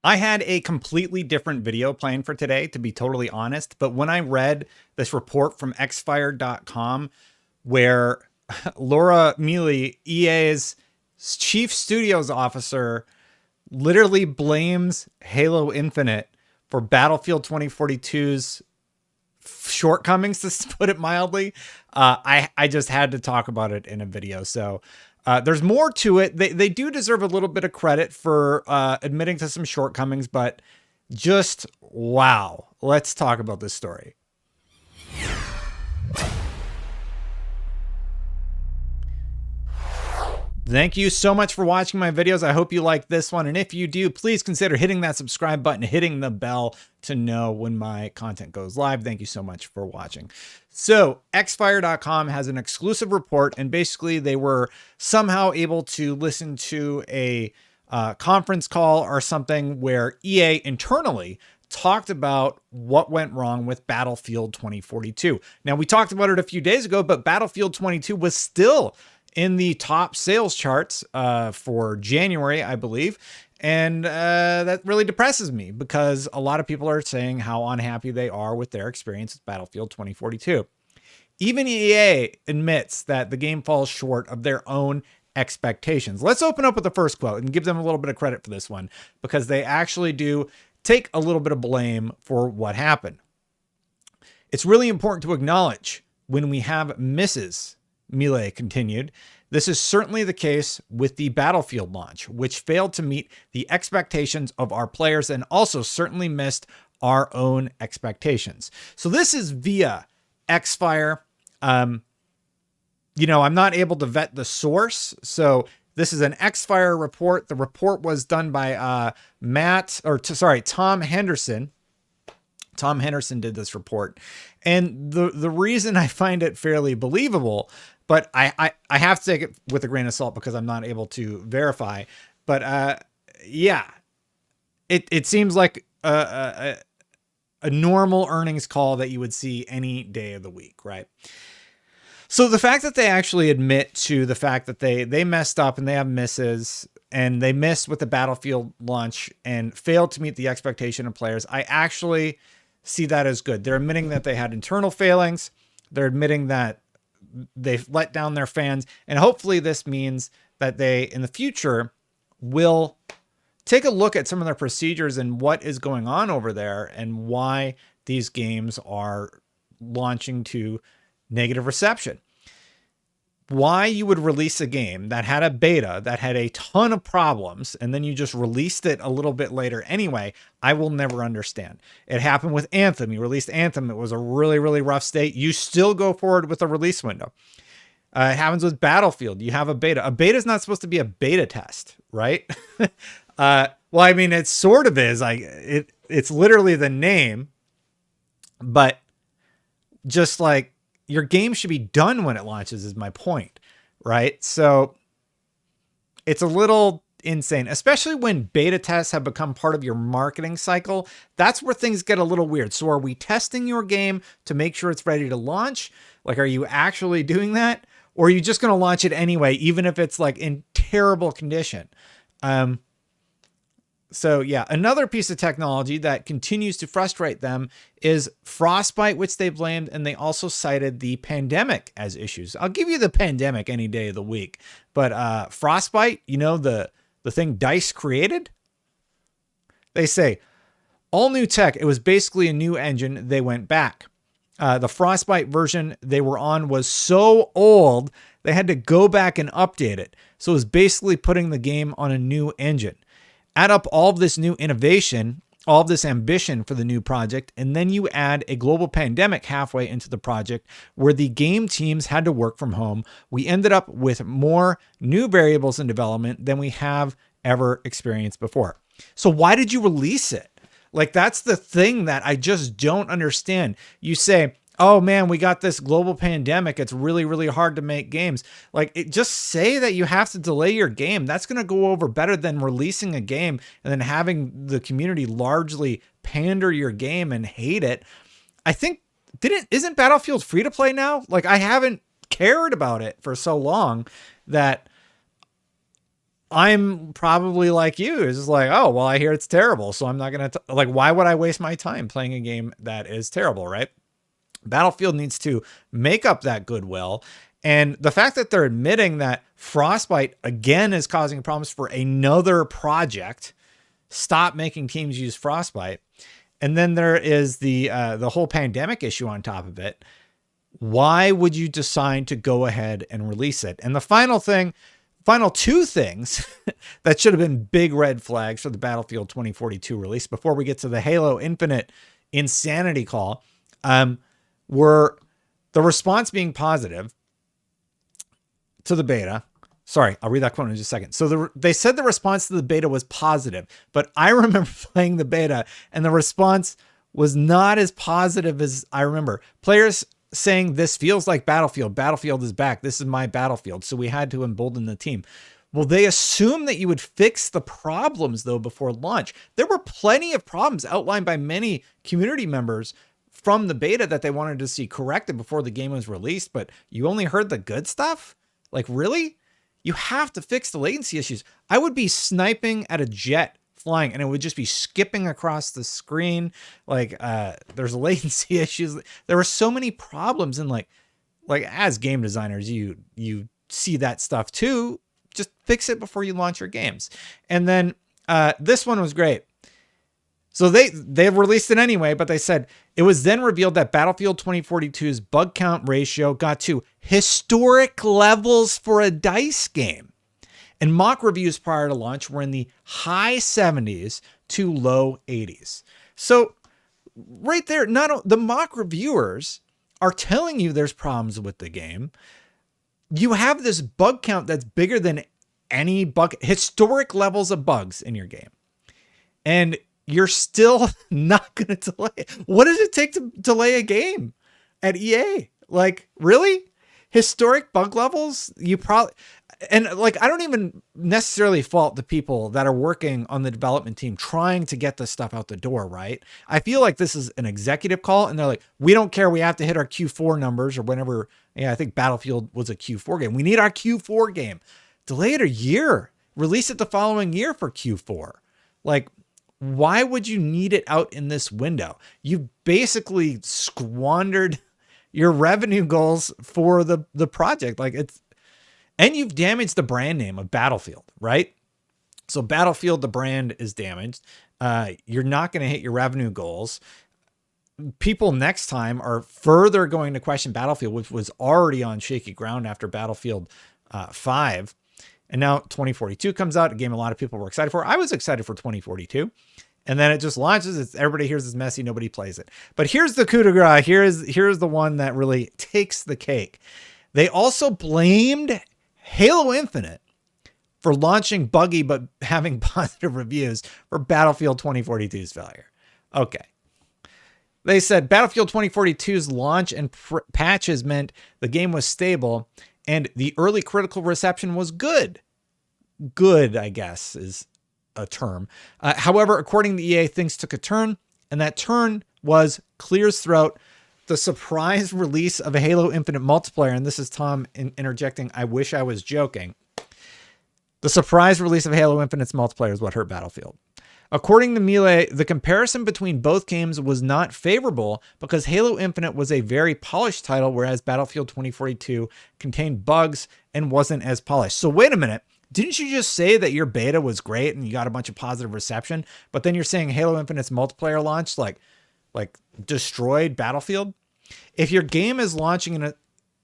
I had a completely different video planned for today, to be totally honest. But when I read this report from xfire.com where Laura Mealy, EA's chief studios officer, literally blames Halo Infinite for Battlefield 2042's shortcomings, to put it mildly, I just had to talk about it in a video. So there's more to it. They do deserve a little bit of credit for admitting to some shortcomings, but just wow. Let's talk about this story. Thank you so much for watching my videos. I hope you like this one. And if you do, please consider hitting that subscribe button, hitting the bell to know when my content goes live. Thank you so much for watching. So xfire.com has an exclusive report, and basically they were somehow able to listen to a conference call or something where EA internally talked about what went wrong with Battlefield 2042. Now, we talked about it a few days ago, but Battlefield 22 was still in the top sales charts for January, I believe. And that really depresses me because a lot of people are saying how unhappy they are with their experience with Battlefield 2042. Even EA admits that the game falls short of their own expectations. Let's open up with the first quote and give them a little bit of credit for this one, because they actually do take a little bit of blame for what happened. It's really important to acknowledge when we have misses, Mealy continued. This is certainly the case with the Battlefield launch, which failed to meet the expectations of our players and also certainly missed our own expectations. So this is via Xfire. You know, I'm not able to vet the source. So this is an Xfire report. The report was done by Tom Henderson. Tom Henderson did this report. And the reason I find it fairly believable, but I have to take it with a grain of salt because I'm not able to verify. But yeah, it seems like a normal earnings call that you would see any day of the week, right? So the fact that they actually admit to the fact that they messed up and they have misses and they missed with the Battlefield launch and failed to meet the expectation of players, I actually see that as good. They're admitting that they had internal failings. They're admitting that they've let down their fans. And hopefully this means that they, in the future, will take a look at some of their procedures and what is going on over there and why these games are launching to negative reception. Why you would release a game that had a beta that had a ton of problems and then you just released it a little bit later anyway, I will never understand. It happened with Anthem. You released Anthem. It was a really, really rough state. You still go forward with a release window. It happens with Battlefield. You have a beta. A beta is not supposed to be a beta test, right? Well, I mean, it sort of is. It's literally the name, but just like, your game should be done when it launches is my point, right? So it's a little insane, especially when beta tests have become part of your marketing cycle. That's where things get a little weird. So are we testing your game to make sure it's ready to launch? Like, are you actually doing that? Or are you just going to launch it anyway, even if it's like in terrible condition? So yeah, another piece of technology that continues to frustrate them is Frostbite, which they blamed, and they also cited the pandemic as issues. I'll give you the pandemic any day of the week, but Frostbite, you know, the thing DICE created? They say, all new tech, it was basically a new engine, they went back. The Frostbite version they were on was so old, they had to go back and update it. So it was basically putting the game on a new engine. Add up all of this new innovation, all of this ambition for the new project, and then you add a global pandemic halfway into the project where the game teams had to work from home. We ended up with more new variables in development than we have ever experienced before. So why did you release it? Like, that's the thing that I just don't understand. You say, oh man, we got this global pandemic. It's really, really hard to make games. Like, just say that you have to delay your game. That's going to go over better than releasing a game and then having the community largely pander your game and hate it. I think, isn't Battlefield free to play now? Like, I haven't cared about it for so long that I'm probably like you. It's just like, oh, well, I hear it's terrible, so I'm not going to, like, why would I waste my time playing a game that is terrible, right? Battlefield needs to make up that goodwill. And the fact that they're admitting that Frostbite, again, is causing problems for another project, stop making teams use Frostbite. And then there is the whole pandemic issue on top of it. Why would you decide to go ahead and release it? And the final two things that should have been big red flags for the Battlefield 2042 release before we get to the Halo Infinite insanity call, were the response being positive to the beta. Sorry, I'll read that quote in just a second. So they said the response to the beta was positive, but I remember playing the beta and the response was not as positive as I remember. Players saying this feels like Battlefield. Battlefield is back. This is my Battlefield. So we had to embolden the team. Well, they assumed that you would fix the problems, though, before launch. There were plenty of problems outlined by many community members from the beta that they wanted to see corrected before the game was released, but you only heard the good stuff? Like, really? You have to fix the latency issues. I would be sniping at a jet flying and it would just be skipping across the screen. Like, there's latency issues. There were so many problems, and like as game designers, you see that stuff too. Just fix it before you launch your games. And then this one was great. So they released it anyway, but they said it was then revealed that Battlefield 2042's bug count ratio got to historic levels for a DICE game. And mock reviews prior to launch were in the high 70s to low 80s. So right there, the mock reviewers are telling you there's problems with the game. You have this bug count that's bigger than any bug, historic levels of bugs in your game. And you're still not going to delay it. What does it take to delay a game at EA? Like, really? Historic bug levels? You probably... And like, I don't even necessarily fault the people that are working on the development team trying to get this stuff out the door, right? I feel like this is an executive call and they're like, we don't care. We have to hit our Q4 numbers or whenever. Yeah, I think Battlefield was a Q4 game. We need our Q4 game. Delay it a year. Release it the following year for Q4. Like, why would you need it out in this window? You basically squandered your revenue goals for the project. Like, and you've damaged the brand name of Battlefield, right? So Battlefield, the brand, is damaged. You're not going to hit your revenue goals. People next time are further going to question Battlefield, which was already on shaky ground after Battlefield 5. And now 2042 comes out, a game a lot of people were excited for. I was excited for 2042. And then it just launches. Everybody hears it's messy. Nobody plays it. But here's the coup de grace. Here's the one that really takes the cake. They also blamed Halo Infinite for launching buggy but having positive reviews for Battlefield 2042's failure. Okay. They said Battlefield 2042's launch and patches meant the game was stable and the early critical reception was good. Good, I guess, is a term. However, according to EA, things took a turn, and that turn was clear as throat. The surprise release of Halo Infinite multiplayer, and this is Tom interjecting, I wish I was joking. The surprise release of Halo Infinite's multiplayer is what hurt Battlefield. According to Melee, the comparison between both games was not favorable because Halo Infinite was a very polished title, whereas Battlefield 2042 contained bugs and wasn't as polished. So wait a minute. Didn't you just say that your beta was great and you got a bunch of positive reception, but then you're saying Halo Infinite's multiplayer launch like destroyed Battlefield? If your game is launching in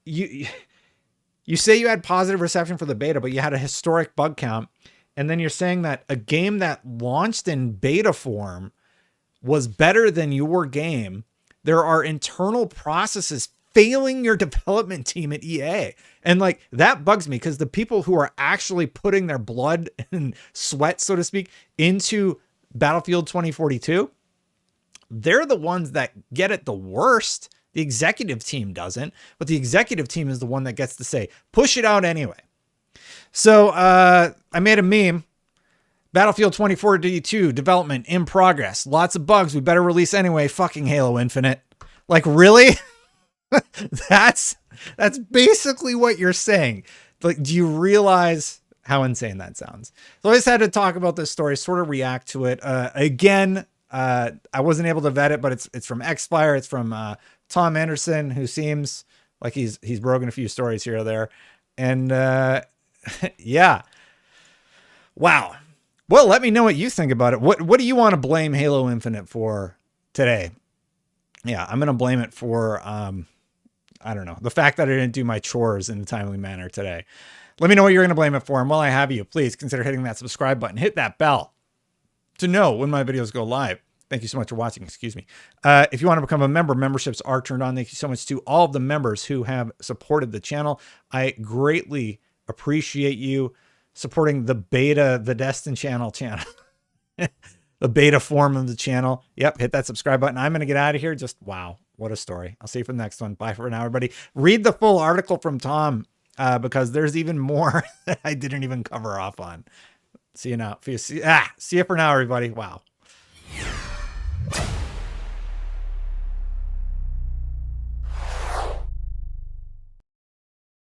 you say you had positive reception for the beta, but you had a historic bug count, and then you're saying that a game that launched in beta form was better than your game, there are internal processes failing your development team at EA. And like, that bugs me because the people who are actually putting their blood and sweat, so to speak, into Battlefield 2042, they're the ones that get it the worst. The executive team doesn't, but the executive team is the one that gets to say, push it out anyway. So I made a meme. Battlefield 2042 development in progress. Lots of bugs. We better release anyway. Fucking Halo Infinite. Like, really? That's basically what you're saying. Like, do you realize How insane that sounds. So I just had to talk about this story, sort of react to it. Again, I wasn't able to vet it, but it's from Xfire. It's from Tom Anderson, who seems like he's broken a few stories here or there. And yeah. Wow. Well, let me know what you think about it. What do you want to blame Halo Infinite for today? Yeah, I'm going to blame it for I don't know, the fact that I didn't do my chores in a timely manner today. Let me know what you're going to blame it for. And while I have you, please consider hitting that subscribe button. Hit that bell to know when my videos go live. Thank you so much for watching. Excuse me. If you want to become a member, memberships are turned on. Thank you so much to all of the members who have supported the channel. I greatly appreciate you supporting the beta, the Destin channel, the beta form of the channel. Yep. Hit that subscribe button. I'm going to get out of here. Just wow. What a story. I'll see you for the next one. Bye for now, everybody. Read the full article from Tom because there's even more that I didn't even cover off on. See you now. See you for now, everybody. Wow.